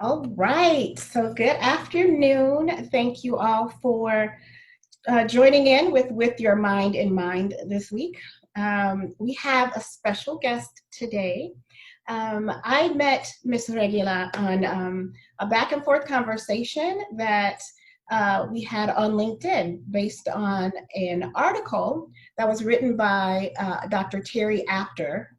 All right. So good afternoon. Thank you all for joining in with your mind in mind this week. We have a special guest today. I met Miss Regula on a back and forth conversation that we had on LinkedIn based on an article that was written by Dr. Terry Apter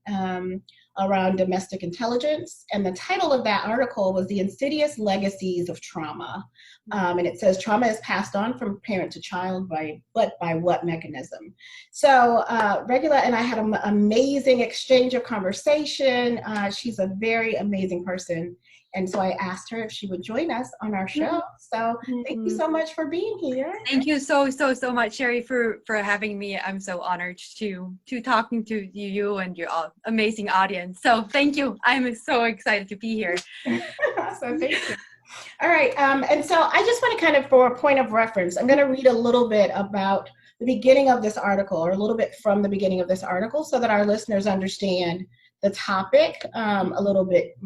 around domestic intelligence. And the title of that article was The Insidious Legacies of Trauma. And it says trauma is passed on from parent to child, but by what mechanism? So Regula and I had an amazing exchange of conversation. She's a very amazing person. And so I asked her if she would join us on our show. So thank you so much for being here. Thank you so much, Sherry, for having me. I'm so honored to talking to you and your amazing audience. So thank you. I'm so excited to be here. So thank you. All right. And so I just want to kind of, for a point of reference, I'm going to read a little bit about the beginning of this article, or a little bit from the beginning of this article, so that our listeners understand the topic a little bit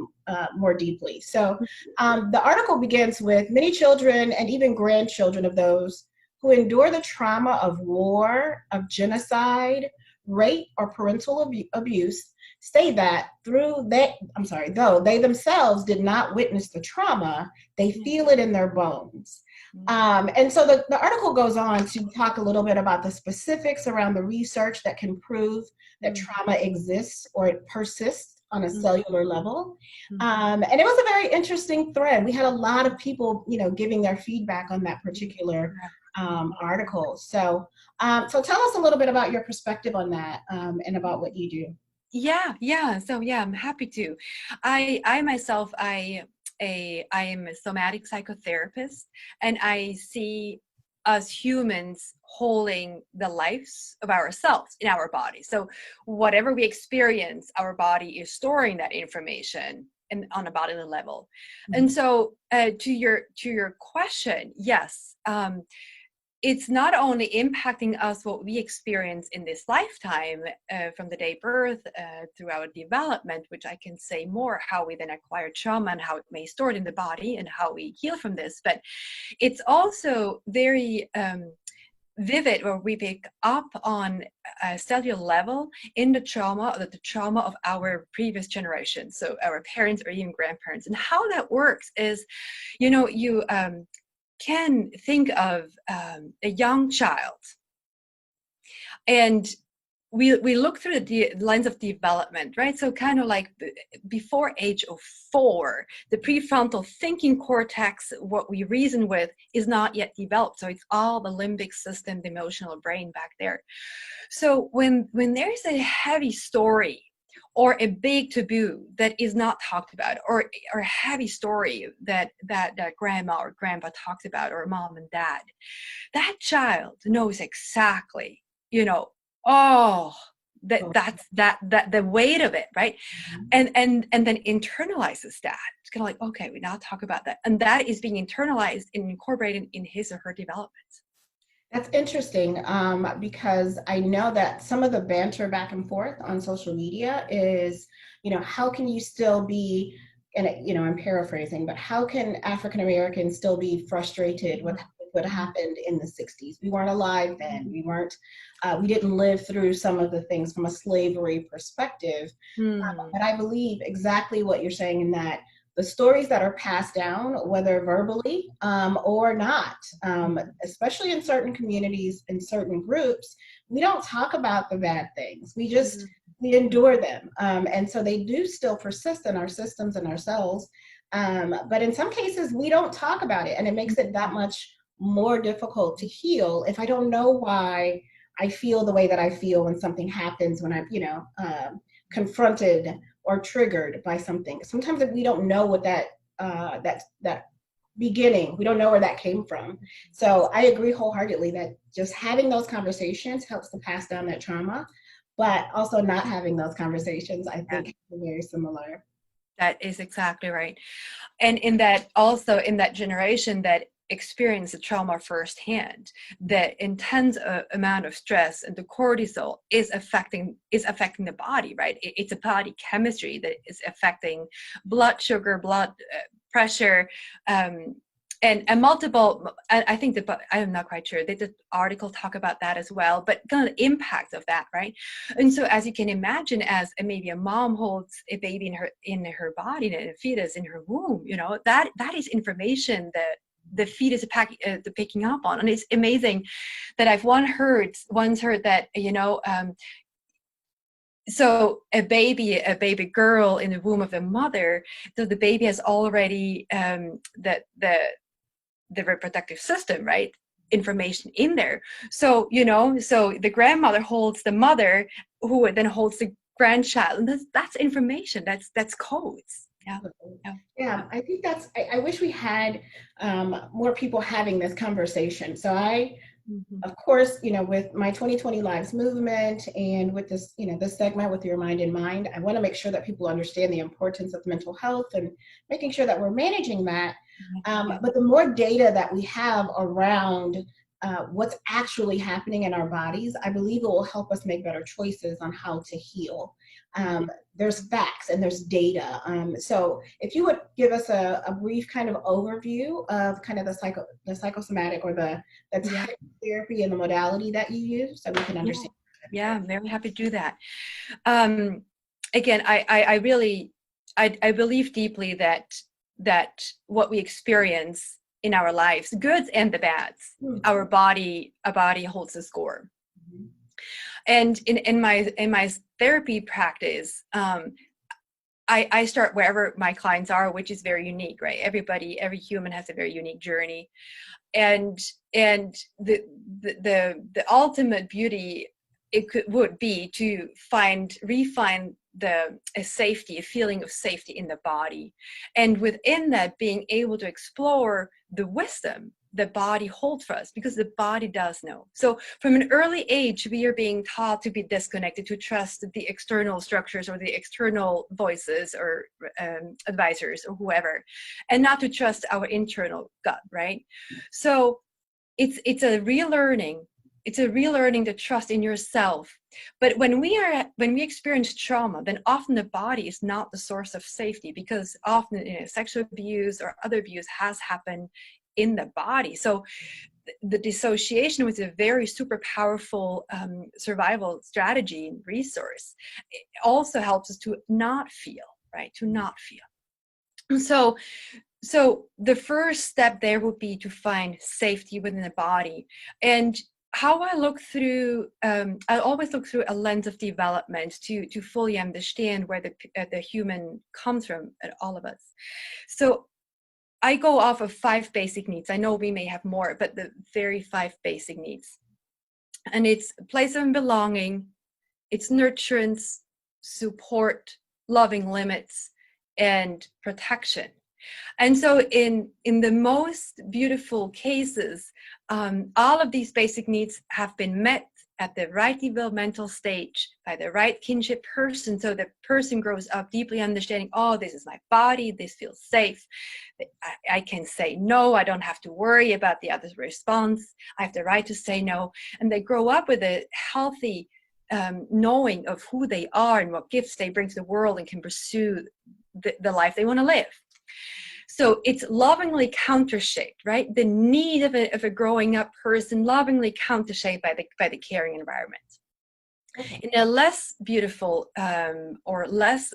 more deeply. So the article begins with many children and even grandchildren of those who endure the trauma of war, of genocide, rape, or parental abuse say that though they themselves did not witness the trauma, they feel it in their bones. And so the article goes on to talk a little bit about the specifics around the research that can prove that trauma exists or it persists on a cellular level. And it was a very interesting thread. We had a lot of people, giving their feedback on that particular article. So tell us a little bit about your perspective on that and about what you do. Yeah. So I'm happy to. I myself, I am a somatic psychotherapist, and I see us humans holding the lives of ourselves in our body. So whatever we experience, our body is storing that information on a bodily level. And so to your question, yes, it's not only impacting us what we experience in this lifetime from the day birth through our development, which I can say more how we then acquire trauma and how it may store it in the body and how we heal from this. But it's also very vivid, where we pick up on a cellular level in the trauma of our previous generation, so our parents or even grandparents. And how that works is, you can think of a young child, and we look through the lens of development, right? So kind of like before age of 4, the prefrontal thinking cortex, what we reason with, is not yet developed. So it's all the limbic system, the emotional brain back there. So when there's a heavy story or a big taboo that is not talked about, or a heavy story that grandma or grandpa talks about, or mom and dad, that child knows exactly, that's the weight of it, right? And then internalizes that. It's kind of like, okay, we now talk about that, and that is being internalized and incorporated in his or her development. That's interesting, because I know that some of the banter back and forth on social media is, how can you still be, and I'm paraphrasing, but how can African Americans still be frustrated with what happened in the 60s? We weren't alive then. We didn't live through some of the things from a slavery perspective. But I believe exactly what you're saying, in that the stories that are passed down, whether verbally or not, especially in certain communities, in certain groups, we don't talk about the bad things. We endure them. And so they do still persist in our systems and ourselves. But in some cases, we don't talk about it. And it makes it that much more difficult to heal if I don't know why I feel the way that I feel when something happens, when I'm, confronted or triggered by something. Sometimes we don't know what that beginning, we don't know where that came from. So I agree wholeheartedly that just having those conversations helps to pass down that trauma, but also not having those conversations, I think, is very similar. That is exactly right. And in that generation that experience the trauma firsthand, the intense amount of stress and the cortisol is affecting the body, right? It's a body chemistry that is affecting blood sugar, blood pressure, and multiple, I think that, I'm not quite sure, the article talk about that as well, but kind of the impact of that, right? And so as you can imagine, as maybe a mom holds a baby in her body, and a fetus in her womb, that is information that the fetus is picking up on. And it's amazing that I've once heard that, so a baby girl in the womb of the mother, so the baby has already the reproductive system, right? Information in there. So, so the grandmother holds the mother, who then holds the grandchild. And that's information. That's codes. Yeah. Yeah, I think I wish we had more people having this conversation. So of course, with my 2020 Lives movement and with this, this segment with Your Mind in Mind, I want to make sure that people understand the importance of mental health and making sure that we're managing that. But the more data that we have around what's actually happening in our bodies, I believe it will help us make better choices on how to heal. There's facts and there's data. So if you would give us a brief kind of overview of kind of the psychosomatic or the type of therapy and the modality that you use, so we can understand. Yeah, I'm very happy to do that. Again, I believe deeply that what we experience in our lives, goods and the bads, our body holds the score. And in my therapy practice, I start wherever my clients are, which is very unique, right? Every human has a very unique journey, and the ultimate beauty would be to refine a feeling of safety in the body, and within that, being able to explore the wisdom the body holds for us, because the body does know. So from an early age, we are being taught to be disconnected, to trust the external structures or the external voices or advisors or whoever, and not to trust our internal gut, right? So it's a relearning. It's a relearning to trust in yourself. But when we experience trauma, then often the body is not the source of safety, because often sexual abuse or other abuse has happened in the body. So the dissociation was a very super powerful survival strategy and resource. It also helps us to not feel, right? To not feel. So the first step there would be to find safety within the body. And how I look through, I always look through a lens of development to fully understand where the human comes from, all of us. So I go off of 5 basic needs. I know we may have more, but the very 5 basic needs. And it's place of belonging, it's nurturance, support, loving limits, and protection. And so in the most beautiful cases, all of these basic needs have been met at the right developmental stage by the right kinship person. So the person grows up deeply understanding, oh, this is my body, this feels safe. I can say no, I don't have to worry about the other's response. I have the right to say no. And they grow up with a healthy knowing of who they are and what gifts they bring to the world, and can pursue the life they want to live. So it's lovingly countershaped, right? The need of a growing up person, lovingly countershaped by the caring environment. Okay. In a less beautiful or less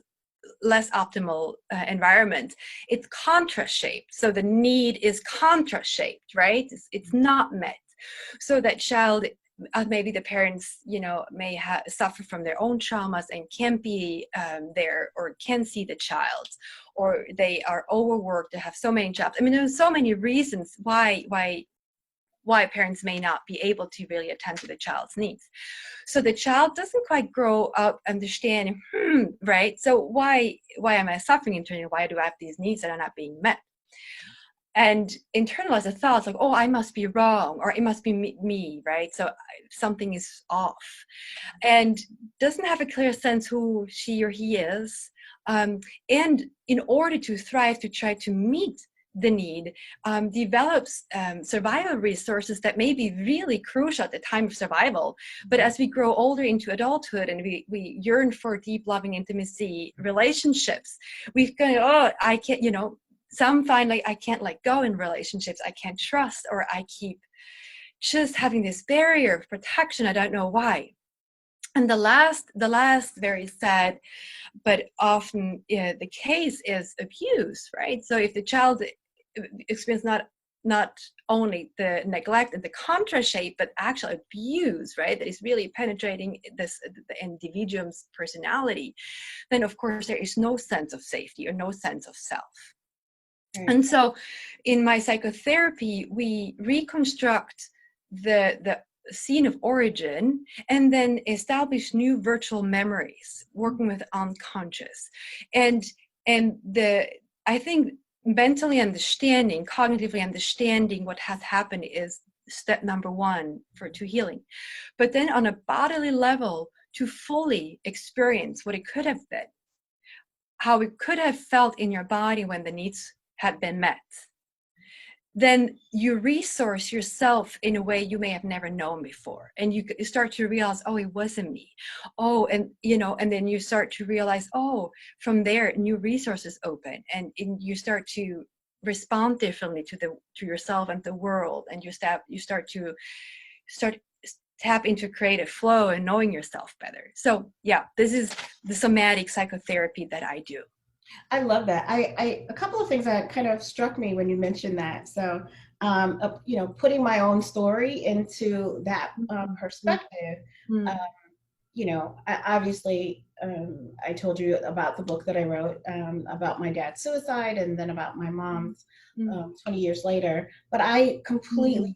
optimal environment, it's contrast shaped. So the need is contrast shaped, right? It's not met. So that child, maybe the parents, may suffer from their own traumas and can't be there, or can see the child, or they are overworked to have so many jobs. I mean, there's so many reasons why parents may not be able to really attend to the child's needs. So the child doesn't quite grow up understanding, right? So why am I suffering internally? Why do I have these needs that are not being met? And internalize the thoughts like, oh, I must be wrong, or it must be me, right? So something is off, and doesn't have a clear sense who she or he is. And in order to thrive, to try to meet the need, develops survival resources that may be really crucial at the time of survival. But as we grow older into adulthood and we yearn for deep, loving intimacy relationships, we've got, I can't, some find like I can't let go in relationships, I can't trust, or I keep just having this barrier of protection. I don't know why. And the last very sad but often the case is abuse, right? So if the child experiences not only the neglect and the contra shape, but actual abuse, right, that is really penetrating the individual's personality, then of course there is no sense of safety or no sense of self. Right. And so in my psychotherapy, we reconstruct the scene of origin and then establish new virtual memories, working with unconscious. And I think mentally understanding, cognitively understanding what has happened is step number one to healing. But then on a bodily level, to fully experience what it could have been, how it could have felt in your body when the needs had been met, then you resource yourself in a way you may have never known before. And you start to realize, oh, it wasn't me. Oh, and and then you start to realize, oh, from there, new resources open, and you start to respond differently to yourself and the world. And you start to tap into creative flow and knowing yourself better. So yeah, this is the somatic psychotherapy that I do. I love that. A couple of things that kind of struck me when you mentioned that. So, putting my own story into that perspective. Obviously, I told you about the book that I wrote about my dad's suicide, and then about my mom's 20 years later. But I completely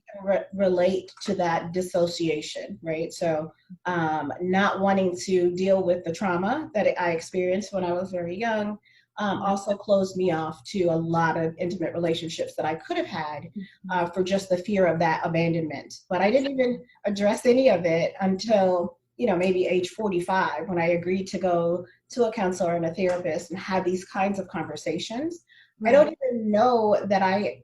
relate to that dissociation, right? So, not wanting to deal with the trauma that I experienced when I was very young. Also closed me off to a lot of intimate relationships that I could have had for just the fear of that abandonment. But I didn't even address any of it until, maybe age 45, when I agreed to go to a counselor and a therapist and have these kinds of conversations. Right. I don't even know that I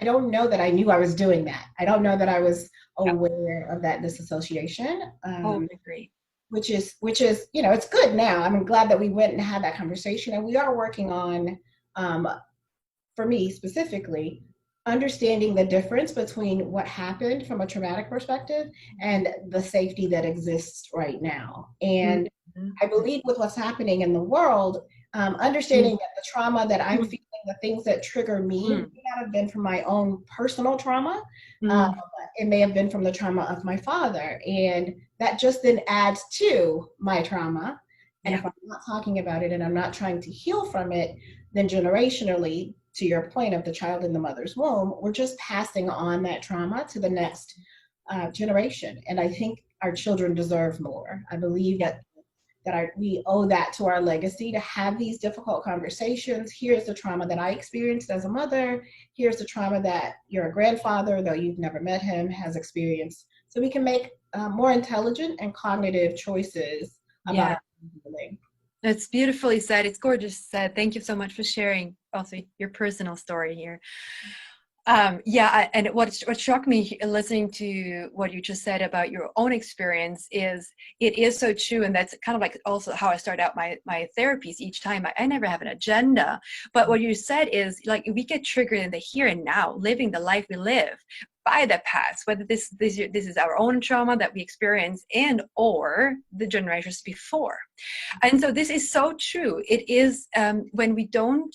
don't know that I knew I was doing that. I don't know that I was aware of that disassociation. I agree. Which is, it's good now. I'm glad that we went and had that conversation, and we are working on, for me specifically, understanding the difference between what happened from a traumatic perspective and the safety that exists right now. And I believe with what's happening in the world, understanding that the trauma that I'm feeling, the things that trigger me, may not have been from my own personal trauma. It may have been from the trauma of my father. And that just then adds to my trauma. And if I'm not talking about it and I'm not trying to heal from it, then generationally, to your point of the child in the mother's womb, we're just passing on that trauma to the next generation. And I think our children deserve more. I believe that we owe that to our legacy, to have these difficult conversations. Here's the trauma that I experienced as a mother. Here's the trauma that your grandfather, though you've never met him, has experienced. So we can make more intelligent and cognitive choices about our healing. It's beautifully said. It's gorgeous said. Thank you so much for sharing also your personal story here. And what struck me listening to what you just said about your own experience is it is so true. And that's kind of like also how I start out my therapies each time. I never have an agenda, but what you said is like, we get triggered in the here and now, living the life we live by the past, whether this is our own trauma that we experience and or the generations before. And so this is so true. It is when we don't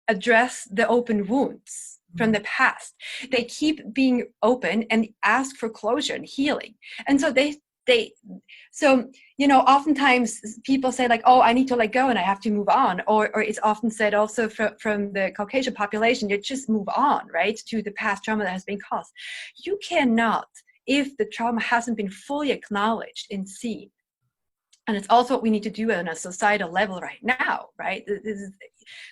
address the open wounds from the past, they keep being open and ask for closure and healing. And so oftentimes people say like, oh, I need to let go and I have to move on. Or it's often said also from the Caucasian population, you just move on, right, to the past trauma that has been caused. You cannot, if the trauma hasn't been fully acknowledged and seen. And it's also what we need to do on a societal level right now, right? This is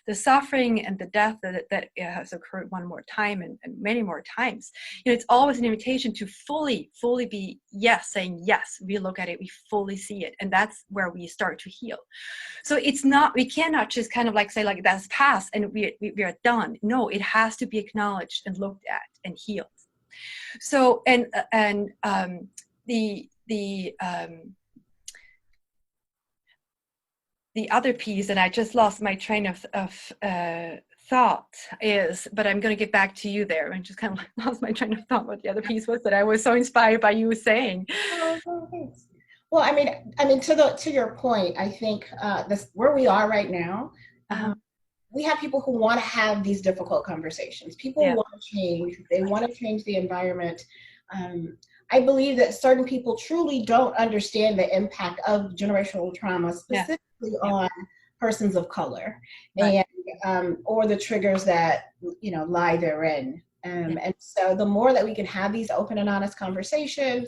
the suffering and the death that has occurred one more time and many more times. It's always an invitation to fully be saying yes. We look at it, we fully see it, and that's where we start to heal. So we cannot just kind of like say like that's past and we are done. No, it has to be acknowledged and looked at and healed. So the other piece, and I just lost my train of thought is, but I'm going to get back to you there. I just kind of lost my train of thought what the other piece was that I was so inspired by you saying. Oh, thanks. Well, to your point, I think this where we are right now. We have people who want to have these difficult conversations. People Yeah. want to change. They want to change the environment. I believe that certain people truly don't understand the impact of generational trauma, specifically on persons of color, Right. and or the triggers that lie therein. And so, the more that we can have these open and honest conversations,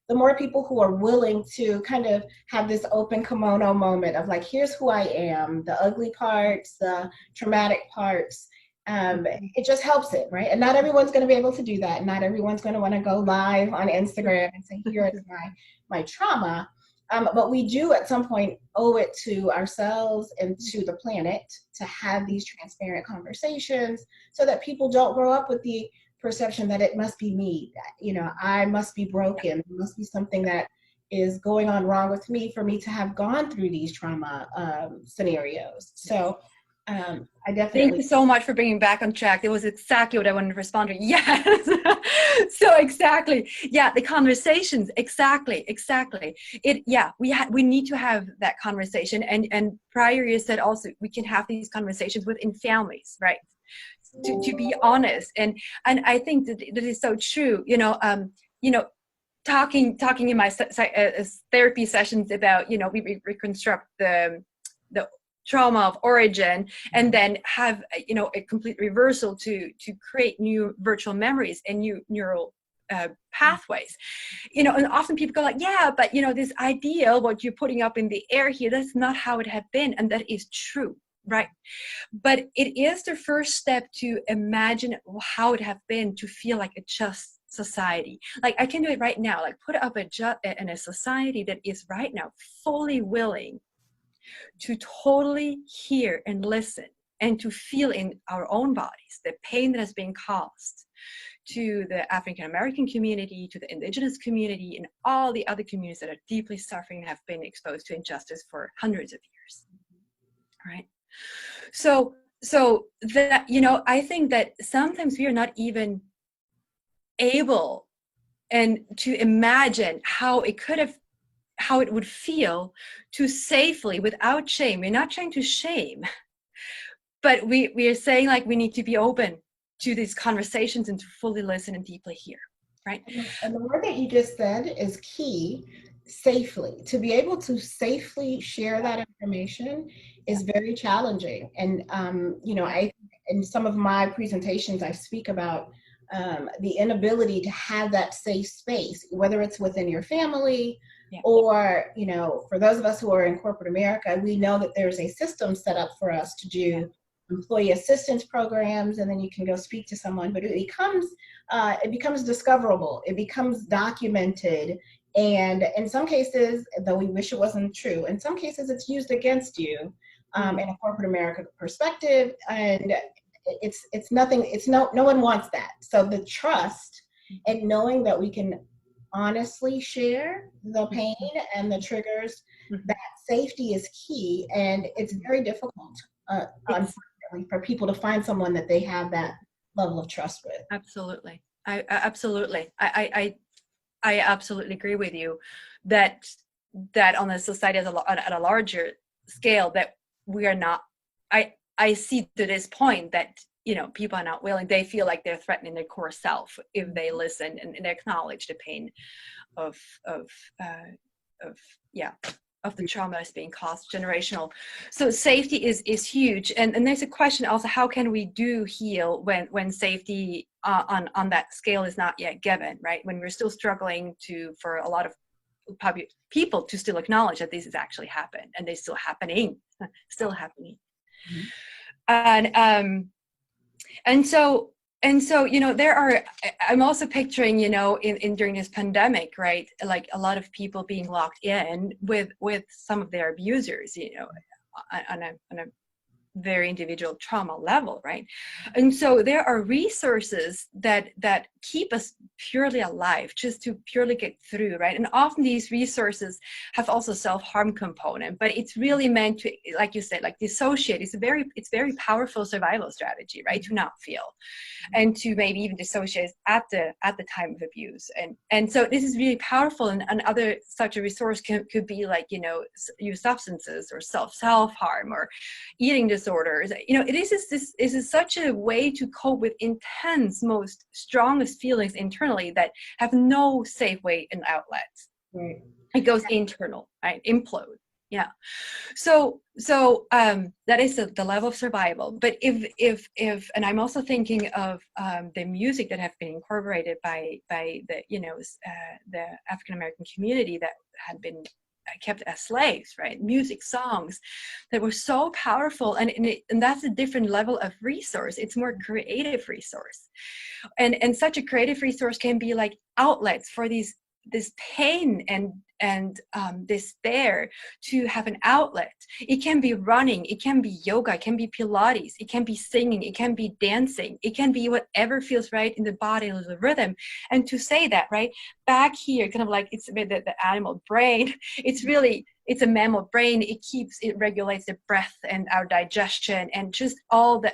the more people who are willing to kind of have this open kimono moment of like, here's who I am, the ugly parts, the traumatic parts. It just helps it, right? And not everyone's going to be able to do that. Not everyone's going to want to go live on Instagram and say, here is my trauma. But we do at some point owe it to ourselves and to the planet to have these transparent conversations so that people don't grow up with the perception that it must be me, I must be broken. There must be something that is going on wrong with me for me to have gone through these trauma scenarios. So I definitely. Thank you so much for bringing back on track. It was exactly what I wanted to respond to. Yes. So exactly. Yeah. The conversations. Exactly. We need to have that conversation. And prior you said also, we can have these conversations within families, right? To be honest. And I think that is so true, talking in my therapy sessions about, we reconstruct the trauma of origin and then have, a complete reversal to create new virtual memories and new neural pathways, and often people go like, yeah, but this ideal, what you're putting up in the air here, that's not how it had been. And that is true. Right. But it is the first step to imagine how it have been to feel like a just society. Like I can do it right now, like put up in a society that is right now fully willing to totally hear and listen and to feel in our own bodies the pain that has been caused to the African American community, to the indigenous community, and all the other communities that are deeply suffering and have been exposed to injustice for hundreds of years. Right. So that, I think that sometimes we are not even able and to imagine how it would feel to safely, without shame. We're not trying to shame, but we are saying like we need to be open to these conversations and to fully listen and deeply hear. Right. And the word that you just said is key. Safely. To be able to safely share that information is very challenging. And in some of my presentations, I speak about the inability to have that safe space, whether it's within your family or, for those of us who are in corporate America, we know that there's a system set up for us to do employee assistance programs, and then you can go speak to someone, but it becomes discoverable, it becomes documented. And in some cases, though we wish it wasn't true, in some cases it's used against you in a corporate America perspective. And no one wants that. So the trust and knowing that we can honestly share the pain and the triggers, that safety is key. And it's very difficult, unfortunately, for people to find someone that they have that level of trust with. Absolutely. I absolutely agree with you that on the society at a larger scale that we are not. I see to this point that people are not willing. They feel like they're threatening their core self if they listen and acknowledge the pain of the trauma that's being caused generational. So safety is huge. And there's a question also, how can we heal when safety on that scale is not yet given, right? When we're still struggling for a lot of people to still acknowledge that this has actually happened and they're still happening. And so there are, I'm also picturing, in during this pandemic, right, like a lot of people being locked in with some of their abusers, on a very individual trauma level, right? And so there are resources that keep us purely alive, just to purely get through, right? And often these resources have also self-harm component, but it's really meant to, like you said, like dissociate. It's very powerful survival strategy, right? To not feel, and to maybe even dissociate at the time of abuse. And so this is really powerful. And another such a resource could be like, use substances or self-harm or eating disorders. It is such a way to cope with intense, most strongest feelings internally that have no safe way and outlets. Right. It goes internal, right? Implode. Yeah. So that is the level of survival. But if and I'm also thinking of the music that have been incorporated by the the African American community that had been kept as slaves, right? Music, songs that were so powerful, and that's a different level of resource. It's more creative resource, and such a creative resource can be like outlets for this pain and despair, to have an outlet. It can be running, it can be yoga, it can be Pilates, it can be singing, it can be dancing, it can be whatever feels right in the body and the rhythm. And to say that, right, back here, kind of like it's the animal brain, it's a mammal brain. It regulates the breath and our digestion and just all the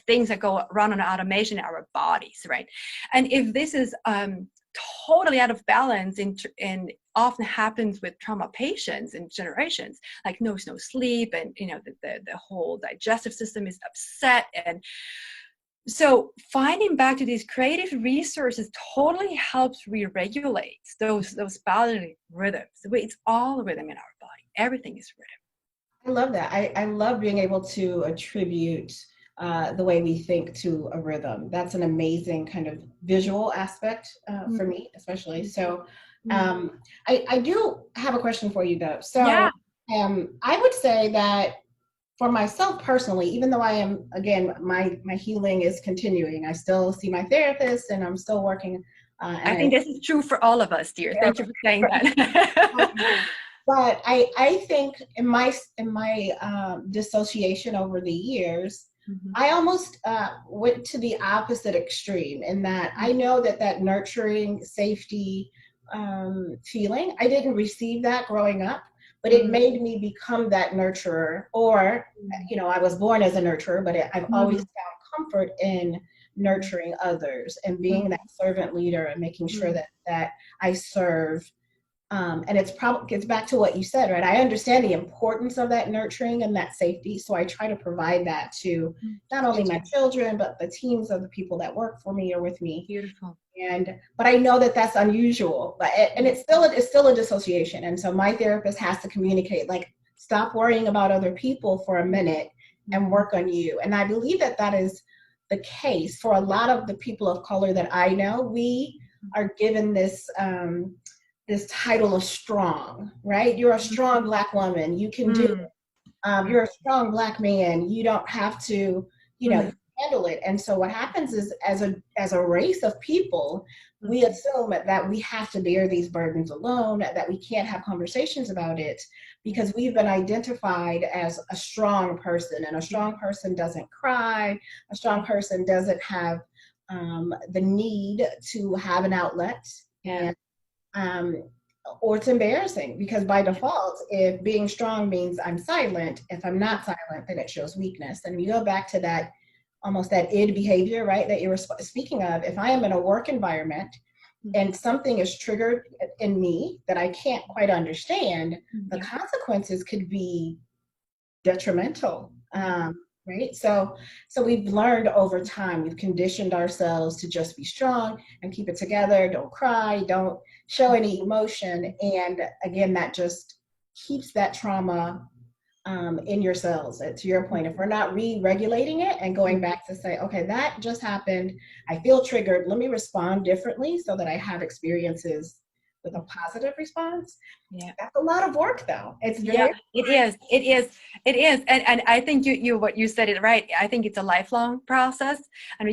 things that go run on automation in our bodies, right? And if this is totally out of balance and often happens with trauma patients in generations, like no sleep, and the whole digestive system is upset. And so finding back to these creative resources totally helps re-regulate those bodily rhythms. It's all rhythm in our body. Everything is rhythm. I love that. I love being able to attribute the way we think to a rhythm. That's an amazing kind of visual aspect for me, especially. So I do have a question for you, though. So Yeah. I would say that for myself personally, even though I am, again, my healing is continuing, I still see my therapist and I'm still working. I think this is true for all of us, dear. Thank you for saying that. But I think in my dissociation over the years, I almost went to the opposite extreme, in that I know that nurturing safety feeling, I didn't receive that growing up, but it made me become that nurturer. Or, I was born as a nurturer, but I've always found comfort in nurturing others and being that servant leader and making sure that I serve. And it's back to what you said, right? I understand the importance of that nurturing and that safety. So I try to provide that to not only my children, but the teams of the people that work for me or with me. Beautiful. But I know that that's unusual, and it's still a dissociation. And so my therapist has to communicate, like, stop worrying about other people for a minute and work on you. And I believe that is the case for a lot of the people of color that I know. We are given this title of strong, right? You're a strong Black woman. You can do it. You're a strong Black man. You don't have to, handle it. And so what happens is, as a race of people, we assume that we have to bear these burdens alone, that we can't have conversations about it, because we've been identified as a strong person, and a strong person doesn't cry. A strong person doesn't have the need to have an outlet. And or it's embarrassing, because by default, if being strong means I'm silent, if I'm not silent, then it shows weakness. And we go back to that, almost that id behavior, right, that you were speaking of. If I am in a work environment and something is triggered in me that I can't quite understand, the consequences could be detrimental. Right? So we've learned over time, we've conditioned ourselves to just be strong and keep it together, don't cry, don't show any emotion. And again, that just keeps that trauma in your cells. To your point, if we're not re-regulating it and going back to say, okay, that just happened, I feel triggered, let me respond differently so that I have experiences with a positive response. That's a lot of work, though. It is. And I think you said it right. I think it's a lifelong process, and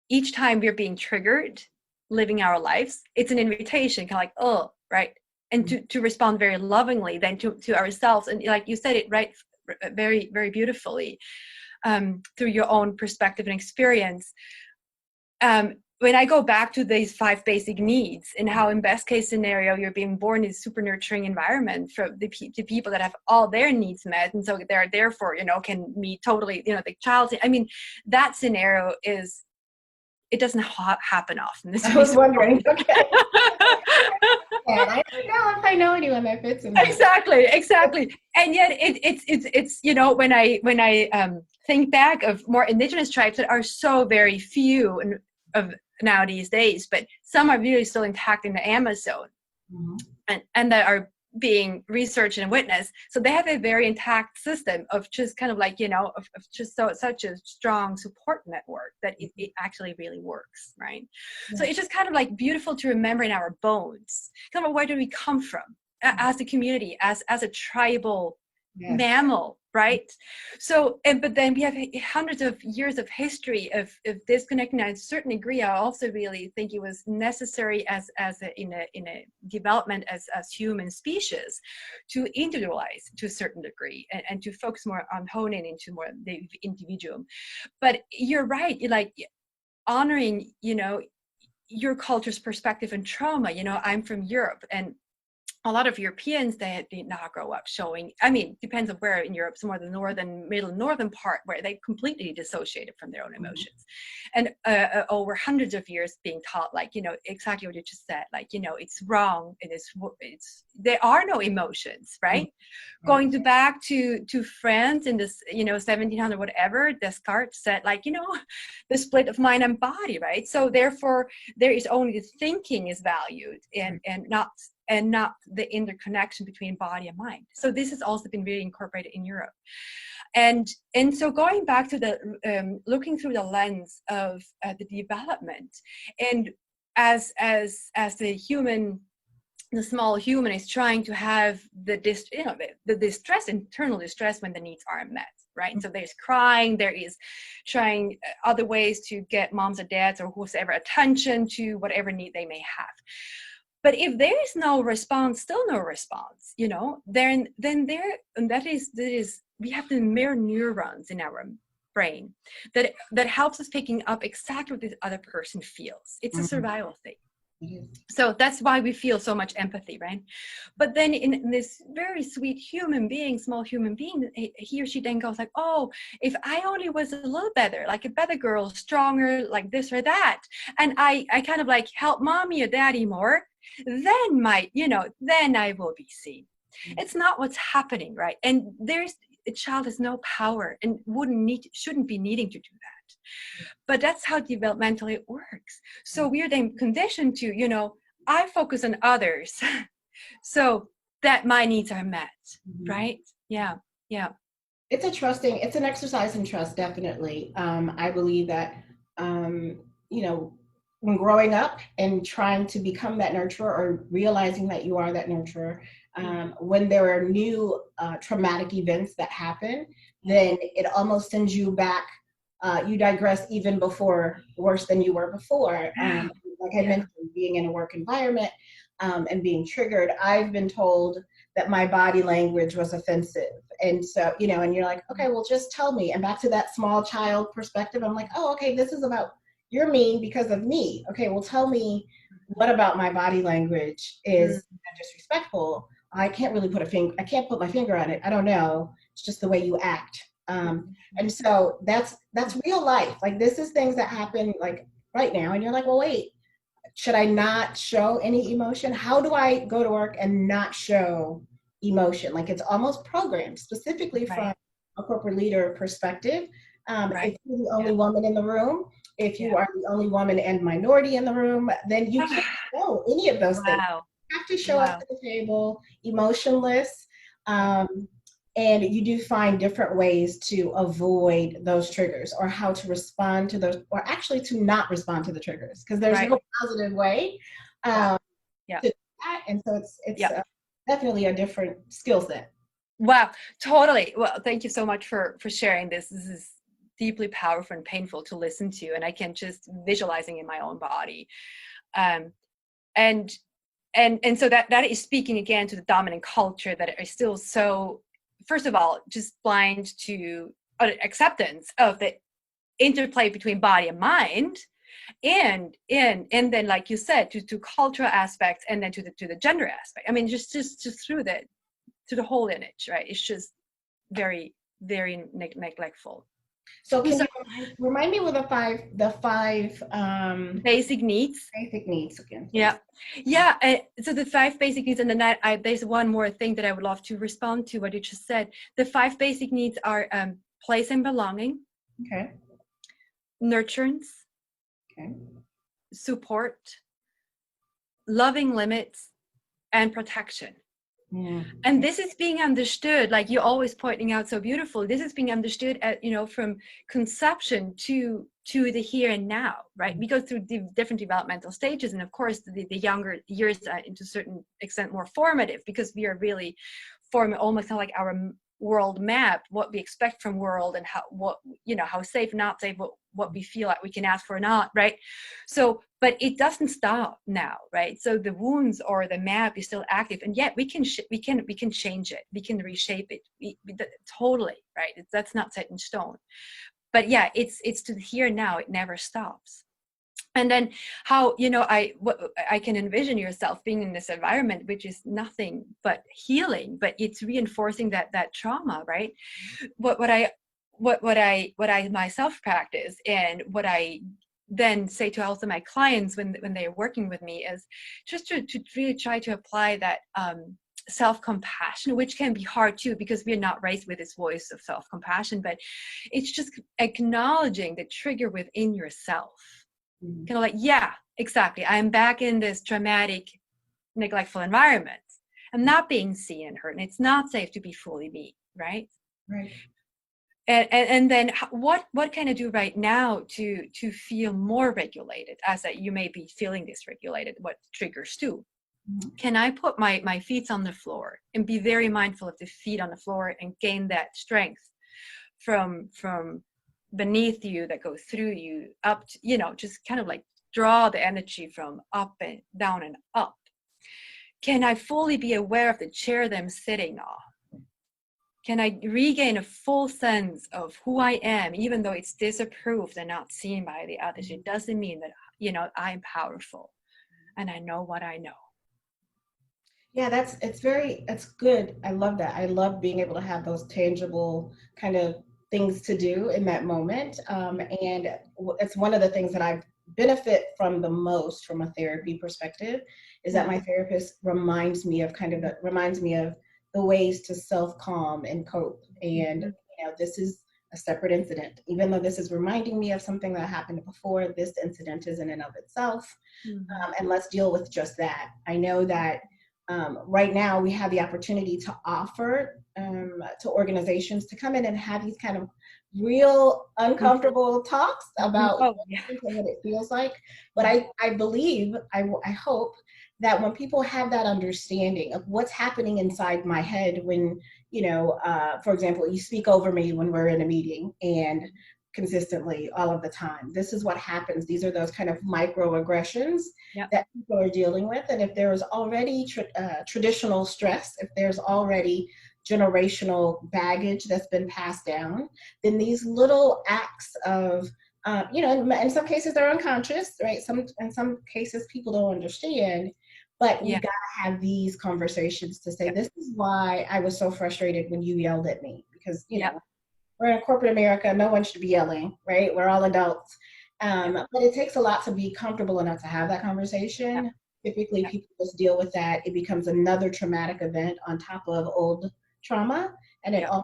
each time we're being triggered, living our lives, it's an invitation, kind of like, oh, right. And to respond very lovingly then to ourselves. And like you said it right, very, very beautifully through your own perspective and experience. When I go back to these 5 basic needs and how in best case scenario, you're being born in a super nurturing environment for the people that have all their needs met. And so they're therefore, can meet totally, the child. I mean, that scenario it doesn't happen often. I was wondering, okay. And I don't know if I know anyone that fits in that. Exactly. And yet it's when I think back of more indigenous tribes that are so very few of now these days, but some are really still intact in the Amazon, and that are being researched and witnessed. So they have a very intact system of just kind of like, of just such a strong support network that it actually really works, right? So it's just kind of like beautiful to remember in our bones, kind of where do we come from as a community, as a tribal mammal, right? So, but then we have hundreds of years of history of disconnecting. And to a certain degree, I also really think it was necessary in a development as human species to individualize to a certain degree and to focus more on honing into more the individuum. But you're right, like honoring, your culture's perspective and trauma. I'm from Europe, and a lot of Europeans, they did not grow up showing, depends on where in Europe, some of the northern part where they completely dissociated from their own emotions. And over hundreds of years being taught, like, exactly what you just said, like, it's wrong, there are no emotions, right? Going back to France in this, 1700, whatever, Descartes said, like, the split of mind and body, right? So therefore, there is only the thinking is valued and not the interconnection between body and mind. So this has also been really incorporated in Europe. And so going back to the looking through the lens of the development, and as the small human is trying to have the distress, internal distress when the needs aren't met, right? And so there's crying, there is trying other ways to get moms or dads or whoever attention to whatever need they may have. But if there is no response, still no response, then that is we have the mirror neurons in our brain that helps us picking up exactly what the other person feels. It's a survival thing. So that's why we feel so much empathy, right? But then in this very sweet small human being, he or she then goes like, oh, if I only was a little better, like a better girl, stronger, like this or that, and I kind of like help mommy or daddy more, then then I will be seen. It's not what's happening, right? And a child has no power and shouldn't be needing to do that. But that's how developmentally it works. So we're then conditioned to, I focus on others so that my needs are met, right? Yeah. It's an exercise in trust, definitely. I believe that, when growing up and trying to become that nurturer or realizing that you are that nurturer, when there are new traumatic events that happen, then it almost sends you back. You digress even worse than you were before. Like I mentioned, being in a work environment and being triggered, I've been told that my body language was offensive. And so, and you're like, okay, well, just tell me. And back to that small child perspective, I'm like, oh, okay, this is about, you're mean because of me. Okay, well, tell me what about my body language is disrespectful. I can't really I can't put my finger on it. I don't know. It's just the way you act. And so that's real life. Like, this is things that happen like right now. And you're like, well, wait, should I not show any emotion? How do I go to work and not show emotion? Like, it's almost programmed specifically from a corporate leader perspective. If you're the only woman in the room, if you are the only woman and minority in the room, then you can't show any of those things. You have to show up to the table emotionless. And you do find different ways to avoid those triggers, or how to respond to those, or actually to not respond to the triggers, because there's no positive way to do that. And so it's definitely a different skill set. Wow, totally. Well, thank you so much for sharing this. This is deeply powerful and painful to listen to, and I can just visualizing in my own body. And so that is speaking again to the dominant culture that is still so first of all, just blind to acceptance of the interplay between body and mind, and then, like you said, to cultural aspects, and then to the gender aspect. I mean, just through the whole lineage, right? It's just very, very neglectful. So can So you remind me with the five basic needs. basic needs again? Yeah. So the 5 basic needs, and then there's one more thing that I would love to respond to what you just said. The 5 basic needs are place and belonging, Okay. nurturance, Okay. support, loving limits, and protection. Yeah. And this is being understood, like you're always pointing out so beautiful, this is being understood at, from conception to the here and now, right? Because through the different developmental stages, and of course the younger years are to a certain extent more formative, because we are really forming almost kind of like our world map, what we expect from world, and how safe, not safe, what we feel like we can ask for or not, right? So, but it doesn't stop now, right? So the wounds or the map is still active, and yet we can change it, we can reshape it, totally, right? That's not set in stone. But yeah, it's to the here and now. It never stops. And then how, I can envision yourself being in this environment, which is nothing but healing, but it's reinforcing that trauma, right? What I myself practice, and what I then say to also my clients when they're working with me, is just to really try to apply that self-compassion, which can be hard too, because we're not raised with this voice of self-compassion, but it's just acknowledging the trigger within yourself. Kind of like, yeah, exactly, I'm back in this traumatic, neglectful environment. I'm not being seen and heard, and it's not safe to be fully me, right? Right. And then what can I do right now to feel more regulated, as that you may be feeling dysregulated, what triggers too? Can I put my feet on the floor and be very mindful of the feet on the floor, and gain that strength from beneath you that goes through you up to, just kind of like draw the energy from up and down and up? Can I fully be aware of the chair that I'm sitting on? Can I regain a full sense of who I am, even though it's disapproved and not seen by the others? It doesn't mean that, I'm powerful and I know what I know. Yeah, it's good. I love that. I love being able to have those tangible kind of things to do in that moment. And it's one of the things that I benefit from the most from a therapy perspective, is that my therapist reminds me of the ways to self-calm and cope. And, this is a separate incident. Even though this is reminding me of something that happened before, this incident is in and of itself. And let's deal with just that. I know that right now we have the opportunity to offer to organizations to come in and have these kind of real uncomfortable talks about what it feels like. But I believe, I hope that when people have that understanding of what's happening inside my head when, for example, you speak over me when we're in a meeting, and consistently all of the time, this is what happens. These are those kind of microaggressions that people are dealing with. And if there is already traditional stress, if there's already generational baggage that's been passed down, then these little acts of, in some cases they're unconscious, right? In some cases people don't understand, but we gotta have these conversations to say, this is why I was so frustrated when you yelled at me, because, we're in corporate America, no one should be yelling, right? We're all adults. But it takes a lot to be comfortable enough to have that conversation. Typically people just deal with that. It becomes another traumatic event on top of old trauma, and it all,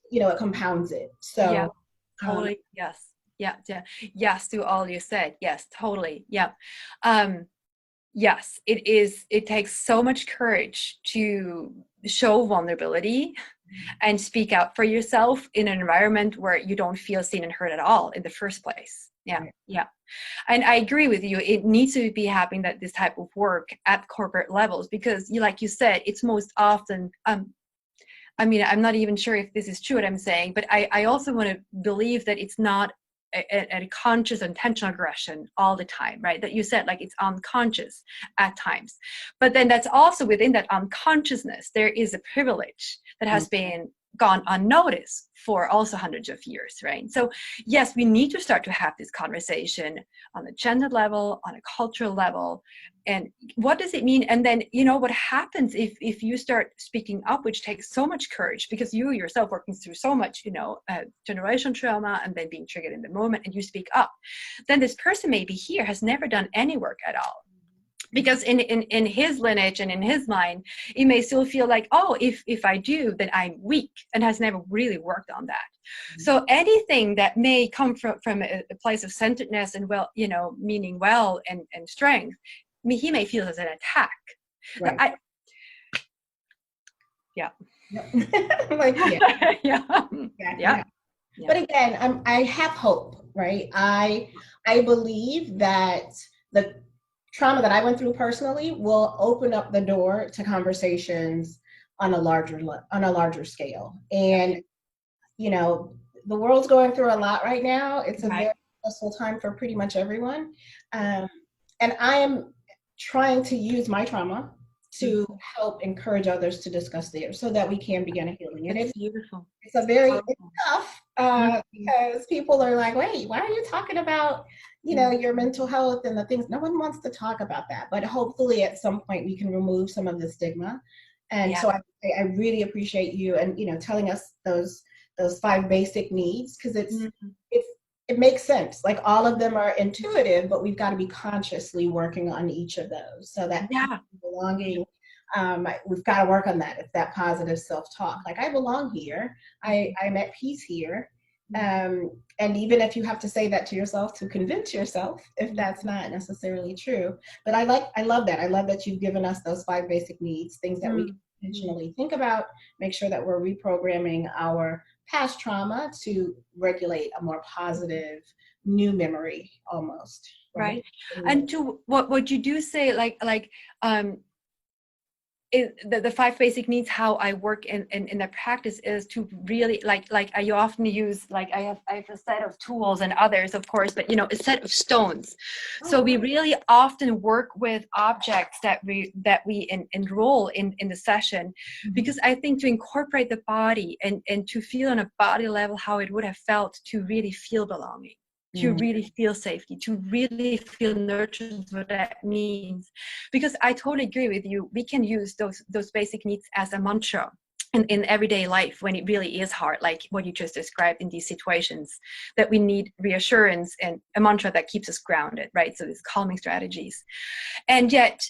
it compounds it. So totally. Yes to all you said. Yes, totally. Yes, it takes so much courage to show vulnerability and speak out for yourself in an environment where you don't feel seen and heard at all in the first place. And I agree with you. It needs to be happening, that this type of work at corporate levels, because like you said, it's most often, I'm not even sure if this is true what I'm saying, but I also want to believe that it's not a conscious intentional aggression all the time, right? That you said, like, it's unconscious at times, but then that's also within that unconsciousness there is a privilege that has been gone unnoticed for also hundreds of years, right? So yes, we need to start to have this conversation on a gender level, on a cultural level, and what does it mean? And then, you know, what happens if you start speaking up, which takes so much courage, because you yourself working through so much, you know, generational trauma and then being triggered in the moment, and you speak up, then this person maybe here has never done any work at all. Because in his lineage and in his mind, he may still feel like, oh, if I do, then I'm weak, and has never really worked on that. Mm-hmm. So anything that may come from a place of centeredness and, well, you know, meaning well and strength, he may feel as an attack. Right. Yeah. Like, yeah. Yeah. Yeah. But again, I have hope, right? I believe that the trauma that I went through personally will open up the door to conversations on a larger scale. And, you know, the world's going through a lot right now. It's a very stressful time for pretty much everyone. And I am trying to use my trauma to help encourage others to discuss theirs so that we can begin a healing. And it's beautiful. It's tough because people are like, wait, why are you talking about, you know, your mental health and the things? No one wants to talk about that, but hopefully at some point we can remove some of the stigma. And so I really appreciate you and, you know, telling us those 5 basic needs, because it makes sense. Like, all of them are intuitive, but we've got to be consciously working on each of those so that belonging, we've got to work on that. It's that positive self-talk. Like, I belong here. I'm at peace here. And even if you have to say that to yourself to convince yourself, if that's not necessarily true. But I love that. I love that you've given us those 5 basic needs, things that we can intentionally think about, make sure that we're reprogramming our past trauma to regulate a more positive new memory almost. Right. And to what you do say, the 5 basic needs, how I work in the practice is to really like I often use, like I have a set of tools and others, of course, but, you know, a set of stones. So we really often work with objects that we enroll in the session, because I think to incorporate the body and to feel on a body level how it would have felt to really feel belonging, to really feel safety, to really feel nurtured, what that means. Because I totally agree with you. We can use those basic needs as a mantra in everyday life when it really is hard, like what you just described in these situations, that we need reassurance and a mantra that keeps us grounded, right? So these calming strategies. And yet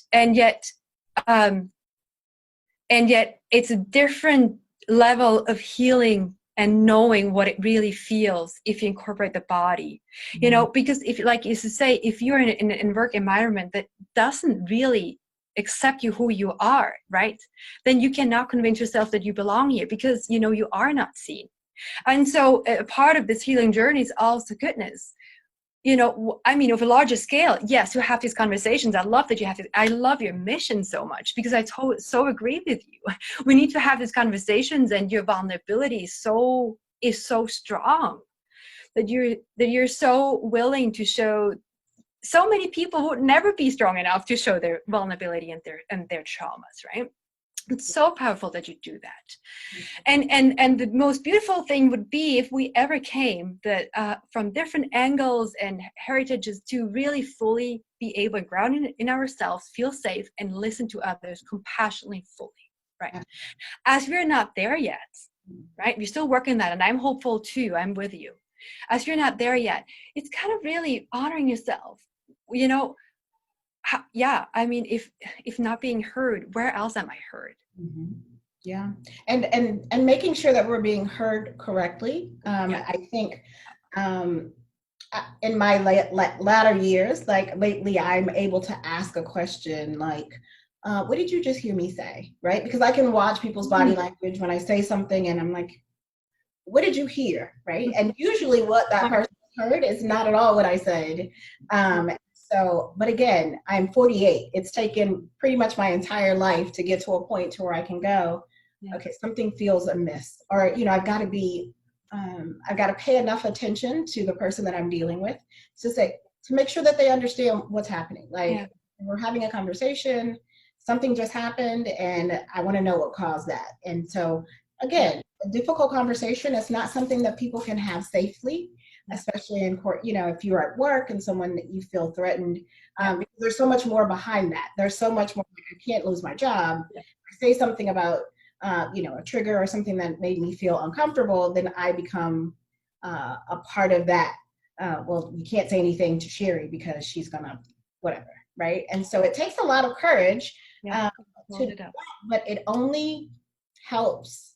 it's a different level of healing and knowing what it really feels if you incorporate the body, you know, because if, like you say, if you're in a work environment that doesn't really accept you who you are, right, then you cannot convince yourself that you belong here, because, you know, you are not seen. And so a part of this healing journey is also goodness. You know, I mean, of a larger scale, yes, you have these conversations. I love that you have this. I love your mission so much, because I so agree with you. We need to have these conversations, and your vulnerability is so strong that you're so willing to show. So many people would never be strong enough to show their vulnerability and their traumas, right? It's so powerful that you do that. And the most beautiful thing would be if we ever came that from different angles and heritages to really fully be able to ground in ourselves, feel safe, and listen to others compassionately, fully, right? As we're not there yet, right? We're still working that, and I'm hopeful too. I'm with you. As you're not there yet, it's kind of really honoring yourself, you know. I mean, if not being heard, where else am I heard? Yeah, and making sure that we're being heard correctly. I think in my latter years, like lately, I'm able to ask a question like, what did you just hear me say, right? Because I can watch people's body language when I say something, and I'm like, what did you hear, right? And usually what that person heard is not at all what I said. So, but again, I'm 48. It's taken pretty much my entire life to get to a point to where I can go, okay, something feels amiss, or, you know, I've got to pay enough attention to the person that I'm dealing with to make sure that they understand what's happening. Like, we're having a conversation, something just happened, and I want to know what caused that. And so, again, a difficult conversation. It's not something that people can have safely, especially in court. You know, if you're at work and someone that you feel threatened, because there's so much more behind that. There's so much more. Like, I can't lose my job. Yeah. I say something about, you know, a trigger or something that made me feel uncomfortable, then I become a part of that. Well, you can't say anything to Sherry because she's gonna whatever, right? And so it takes a lot of courage to do that, but it only helps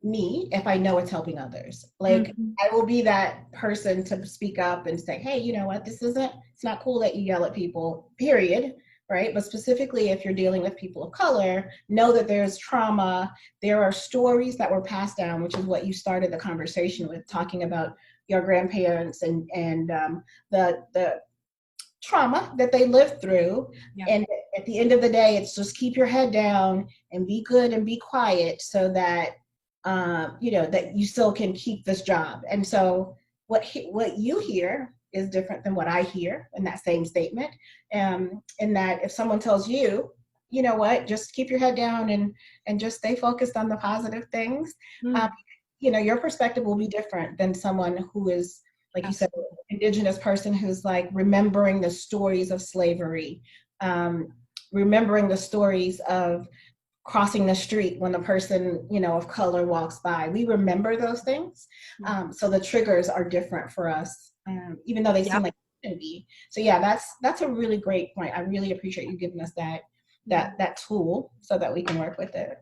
me if I know it's helping others. Like, I will be that person to speak up and say, hey, you know what, it's not cool that you yell at people, period, right? But specifically if you're dealing with people of color, know that there's trauma, there are stories that were passed down, which is what you started the conversation with, talking about your grandparents and the trauma that they lived through. And at the end of the day, it's just keep your head down and be good and be quiet so that you know, that you still can keep this job. And so what you hear is different than what I hear in that same statement. In that if someone tells you, you know what, just keep your head down and just stay focused on the positive things, you know, your perspective will be different than someone who is, like you said, indigenous person who's like remembering the stories of slavery, remembering the stories of crossing the street when a person, you know, of color walks by. We remember those things. So the triggers are different for us, even though they seem like they can be. So yeah, that's a really great point. I really appreciate you giving us that tool so that we can work with it.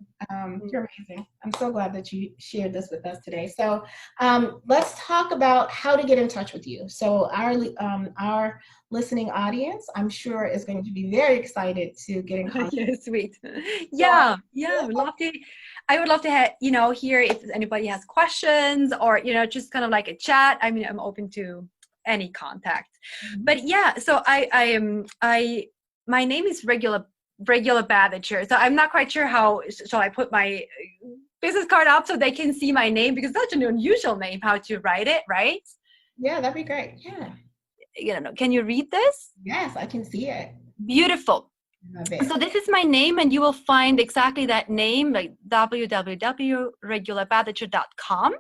You're amazing. I'm so glad that you shared this with us today. So let's talk about how to get in touch with you. So our listening audience, I'm sure, is going to be very excited to get in contact. Yeah, sweet. Yeah, I would love to have, you know, hear if anybody has questions or, you know, just kind of like a chat. I mean, I'm open to any contact. But yeah, so my name is Regula Badertscher. So I'm not quite sure how shall I put my business card up so they can see my name, because that's an unusual name, how to write it, right? Yeah, that'd be great. Yeah. You know, can you read this? Yes, I can see it. Beautiful. So this is my name, and you will find exactly that name, like www.regulabadertscher.com.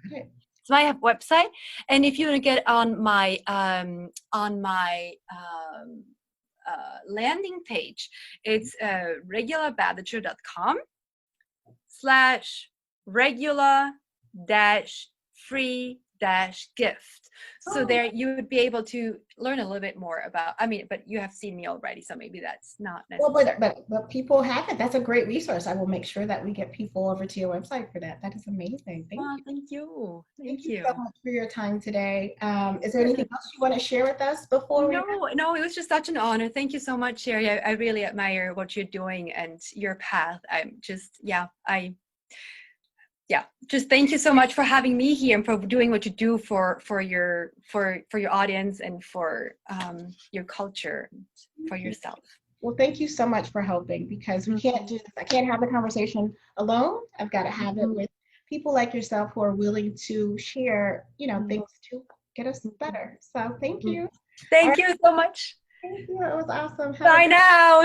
Okay. It's my website, and if you want to get on my landing page, it's regula-free-gift. So there you would be able to learn a little bit more about, I mean, but you have seen me already, so maybe that's not necessary. Well, but people have it. That's a great resource. I will make sure that we get people over to your website for that. That is amazing. Thank you. Thank you. Thank you so much for your time today. Is there anything else you want to share with us before No, it was just such an honor. Thank you so much, Sherry. I really admire what you're doing and your path. I'm just, just thank you so much for having me here and for doing what you do for your audience and for your culture, and for yourself. Well, thank you so much for helping, because we can't do this. I can't have the conversation alone. I've got to have it with people like yourself who are willing to share, you know, things to get us better. So thank you. Thank you so much. Thank you. It was awesome. Bye now.